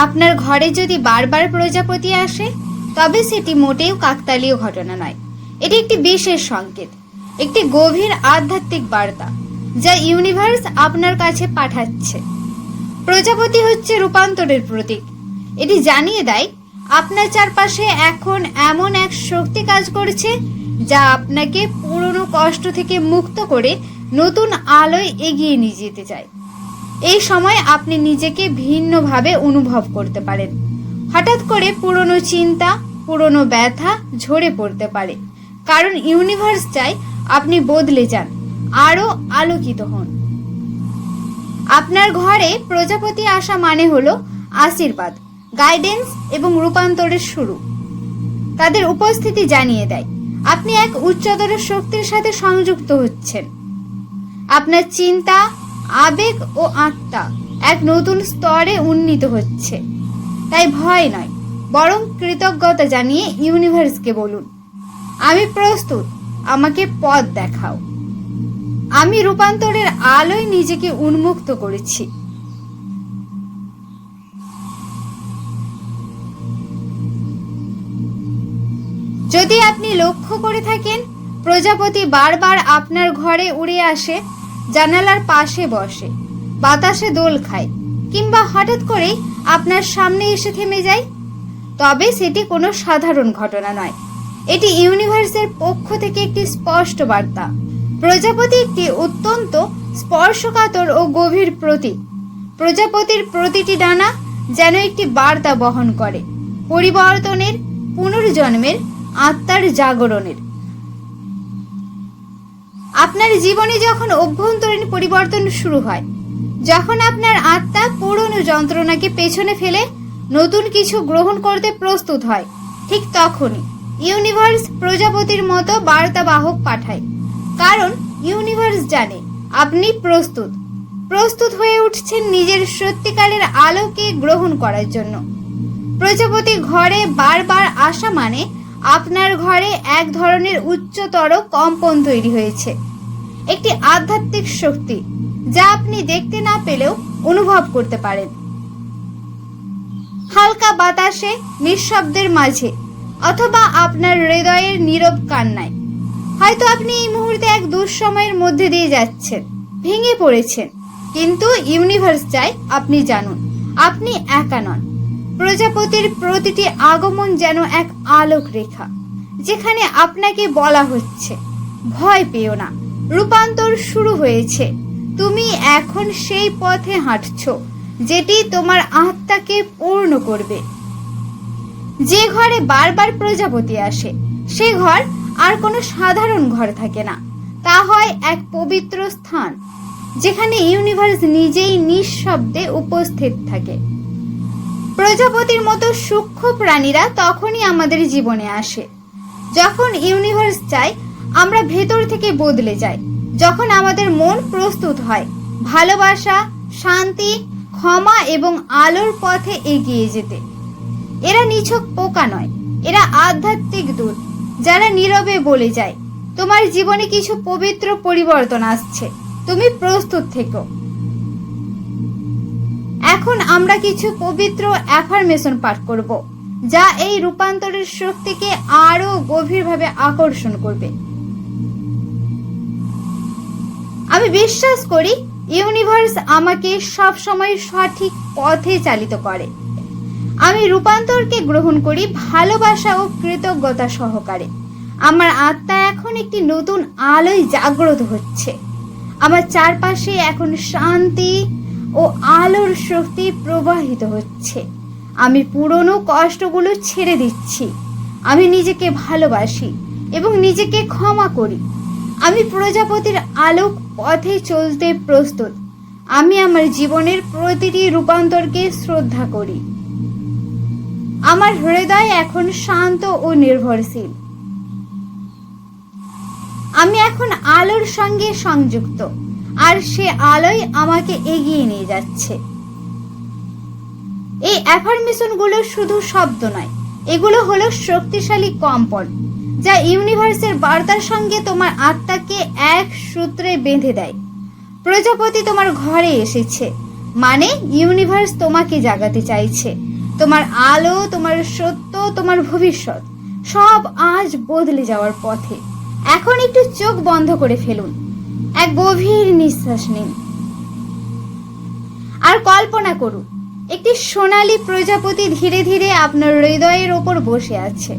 আপনার ঘরে যদি বারবার প্রজাপতি আসে তবে সেটি মোটেও কাকতালীয় ঘটনা নয়। এটি একটি বিশেষ সংকেত, একটি গভীর আধ্যাত্মিক বার্তা যা ইউনিভার্স আপনার কাছে পাঠাচ্ছে। প্রজাপতি হচ্ছে রূপান্তরের প্রতীক। এটি জানিয়ে দেয় আপনার চারপাশে এখন এমন এক শক্তি কাজ করছে যা আপনাকে পুরনো কষ্ট থেকে মুক্ত করে নতুন আলোয় এগিয়ে নিয়ে যেতে চায়। এই সময় আপনি নিজেকে ভিন্নভাবে অনুভব করতে পারেন। হঠাৎ করে পুরনো চিন্তা, পুরনো ব্যথা ঝরে পড়তে পারে, কারণ ইউনিভার্স চায় আপনি বদলে যান, আরও আলোকিত হন। আপনার ঘরে প্রজাপতি আসা মানে হলো আশীর্বাদ, গাইডেন্স এবং রূপান্তরের শুরু। তাদের উপস্থিতি জানিয়ে দেয় আপনি এক উচ্চতর শক্তির সাথে সংযুক্ত হচ্ছেন। আপনার চিন্তা, আবেগ ও আত্মা এক নতুন স্তরে উন্নীত হচ্ছে। তাই ভয় নয়, বরং কৃতজ্ঞতা জানিয়ে ইউনিভার্সকে বলুন, আমি প্রস্তুত, আমাকে পথ দেখাও। আমি রূপান্তরের আলোয় নিজেকে উন্মুক্ত করেছি। যদি আপনি লক্ষ্য করে থাকেন প্রজাপতি বারবার আপনার ঘরে উড়ে আসে, জানালার পাশে বসে, বাতাসে দোল খায়, কিংবা হঠাৎ করেই আপনার সামনে এসে থেমে যায়, তবে সেটি কোনো সাধারণ ঘটনা নয়। এটি ইউনিভার্সের পক্ষ থেকে একটি স্পষ্ট বার্তা। প্রজাপতি একটি অত্যন্ত স্পর্শকাতর ও গভীর প্রতীক। প্রজাপতির প্রতিটি ডানা যেন একটি বার্তা বহন করে, পরিবর্তনের, পুনর্জন্মের, আত্মার জাগরণের। আপনার জীবনে যখন অভ্যন্তরীণ পরিবর্তন শুরু হয়, যখন আপনার আত্মা পুরনো যন্ত্রণাকে পেছনে ফেলে নতুন কিছু গ্রহণ করতে প্রস্তুত হয়, ঠিক তখনই ইউনিভার্স প্রজাপতির মতো বার্তাবাহক পাঠায়। কারণ ইউনিভার্স জানে আপনি প্রস্তুত হয়ে উঠছেন নিজের সত্যিকারের আলোকে গ্রহণ করার জন্য। প্রজাপতি ঘরে বারবার আসা মানে আপনার ঘরে এক ধরনের উচ্চতর কম্পন তৈরি হয়েছে, একটি আধ্যাত্মিক শক্তি যা আপনি দেখতে না পেলেও অনুভব করতে পারেন। হালকা বাতাসে, নিঃশব্দের মাঝে, অথবা আপনার হৃদয়ের নীরব কান্নায়। হয়তো আপনি এই মুহূর্তে এক দুঃসময়ের মধ্যে দিয়ে যাচ্ছেন, ভেঙে পড়েছেন, কিন্তু ইউনিভার্স চায় আপনি জানুন আপনি একা নন। প্রজাপতির প্রতিটি আগমন যেন এক আলোক রেখা, যেখানে আপনাকে বলা হচ্ছে, ভয় পেও না, রূপান্তর শুরু হয়েছে। তুমি এখন সেই পথে হাঁটছো যেটি তোমার আত্মাকে পূর্ণ করবে। যে ঘরে বারবার প্রজাপতি আসে, সে ঘর আর কোনো সাধারণ ঘর থাকে না। তা হয় এক পবিত্র স্থান, যেখানে ইউনিভার্স নিজেই নিঃশব্দে উপস্থিত থাকে। প্রজাপতির মতো সূক্ষ্ম প্রাণীরা তখনই আমাদের জীবনে আসে যখন ইউনিভার্স চায় আমরা ভেতর থেকে বদলে যাই, যখন আমাদের মন প্রস্তুত হয় ভালোবাসা, শান্তি, ক্ষমা এবং আলোর পথে এগিয়ে যেতে। এরা নিছক পোকা নয়, এরা আধ্যাত্মিক দূত যারা নীরবে বলে যায়, তোমার জীবনে কিছু পবিত্র পরিবর্তন আসছে, তুমি প্রস্তুত থেকো। এখন আমরা কিছু পবিত্র অ্যাফার্মেশন পাঠ করব, যা এই রূপান্তরের শক্তিকে আরো গভীরভাবে আকর্ষণ করবে। আমি বিশ্বাস করি ইউনিভার্স আমাকে সবসময় সঠিক পথে চালিত করে। আমি রূপান্তরকে গ্রহণ করি ভালোবাসা ও কৃতজ্ঞতা সহকারে। আমার আত্মা এখন একটি নতুন আলোয় জাগ্রত হচ্ছে। আমার চারপাশে এখন শান্তি ও আলোর শক্তি প্রবাহিত হচ্ছে। আমি পুরনো কষ্টগুলো ছেড়ে দিচ্ছি। আমি নিজেকে ভালোবাসি এবং নিজেকে ক্ষমা করি। আমি প্রজাপতির আলোক পথে চলতে প্রস্তুত। আমি আমার জীবনের প্রতিটি রূপান্তরকে শ্রদ্ধা করি। আমার হৃদয় এখন শান্ত ও নির্ভরশীল। আমি এখন আলোর সঙ্গে সংযুক্ত, আর সে আলোই আমাকে এগিয়ে নিয়ে যাচ্ছে। এই অ্যাফার্মেশনগুলো শুধু শব্দ নয়, এগুলো হলো শক্তিশালী কম্পন যা ইউনিভার্সের বার্তার সঙ্গে তোমার আত্মাকে এক সূত্রে বেঁধে দেয়। প্রজাপতি তোমার ঘরে এসেছে মানে ইউনিভার্স তোমাকে জাগাতে চাইছে, তোমার আলো, তোমার সত্য, তোমার ভবিষ্যৎ সব আজ বদলে যাওয়ার পথে। এখন একটু চোখ বন্ধ করে ফেলুন, এক গভীর নিঃশ্বাস নিন আর কল্পনা করুন একটি সোনালী প্রজাপতি ধীরে ধীরে আপনার হৃদয়ের ওপর বসে আছে।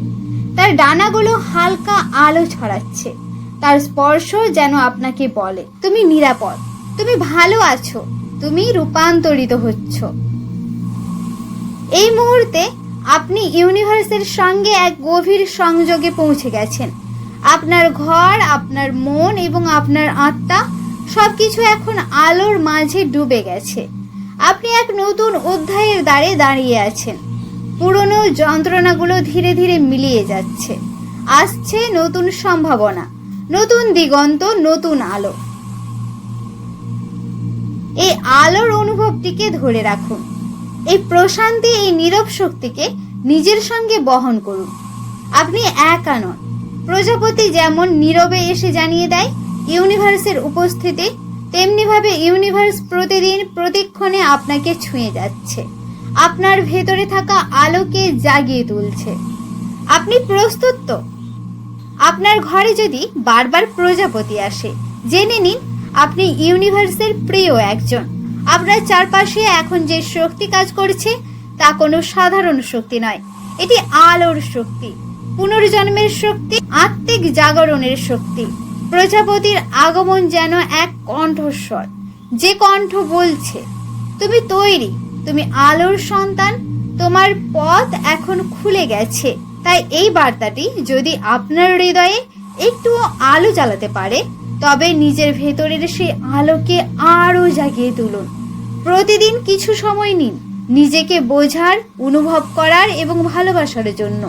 তার ডানাগুলো হালকা আলো ছড়াচ্ছে, তার স্পর্শ যেন আপনাকে বলে তুমি নিরাপদ, তুমি ভালো আছো, তুমি রূপান্তরিত হচ্ছ। এই মুহূর্তে আপনি ইউনিভার্সের সঙ্গে এক গভীর সংযোগে পৌঁছে গেছেন। আপনার ঘর, আপনার মন এবং আপনার আত্মা সবকিছু এখন আলোর মাঝে ডুবে গেছে। আপনি এক নতুন অধ্যায়ের দ্বারে দাঁড়িয়ে আছেন। পুরনো যন্ত্রণাগুলো ধীরে ধীরে মিলিয়ে যাচ্ছে। আসছে নতুন সম্ভাবনা, নতুন দিগন্ত, নতুন আলো। এই আলোর অনুভবটিকে ধরে রাখুন। এই প্রশান্তি, এই নীরব শক্তিকে নিজের সঙ্গে বহন করুন। আপনি একা নন। প্রজাপতি যেমন নীরবে এসে জানিয়ে দেয় ইউনিভার্সের উপস্থিতি, তেমনিভাবে ইউনিভার্স প্রতিদিন প্রতিক্ষণে আপনাকে ছুঁয়ে যাচ্ছে, আপনার ভেতরে থাকা আলোকে জাগিয়ে তুলছে। আপনি প্রস্তুত তো? আপনার ঘরে যদি বারবার প্রজাপতি আসে, জেনে নিন আপনি ইউনিভার্সের প্রিয় একজন। আপনার চারপাশে এখন যে শক্তি কাজ করছে তা কোনো সাধারণ শক্তি নয়, এটি আলোর শক্তি, পুনর্জন্মের শক্তি, আত্মিক জাগরণের শক্তি। প্রজাপতির আগমন যেন এক কণ্ঠস্বর, যে কণ্ঠ বলছে তুমি তৈরি, তুমি আলোর সন্তান, তোমার পথ এখন খুলে গেছে। তাই এই বার্তাটি যদি আপনার হৃদয়ে একটু আলো জ্বালাতে পারে, তবে নিজের ভেতরের সেই আলোকে আরো জাগিয়ে তুলুন। প্রতিদিন কিছু সময় নিন নিজেকে বোঝার, অনুভব করার এবং ভালোবাসার জন্য।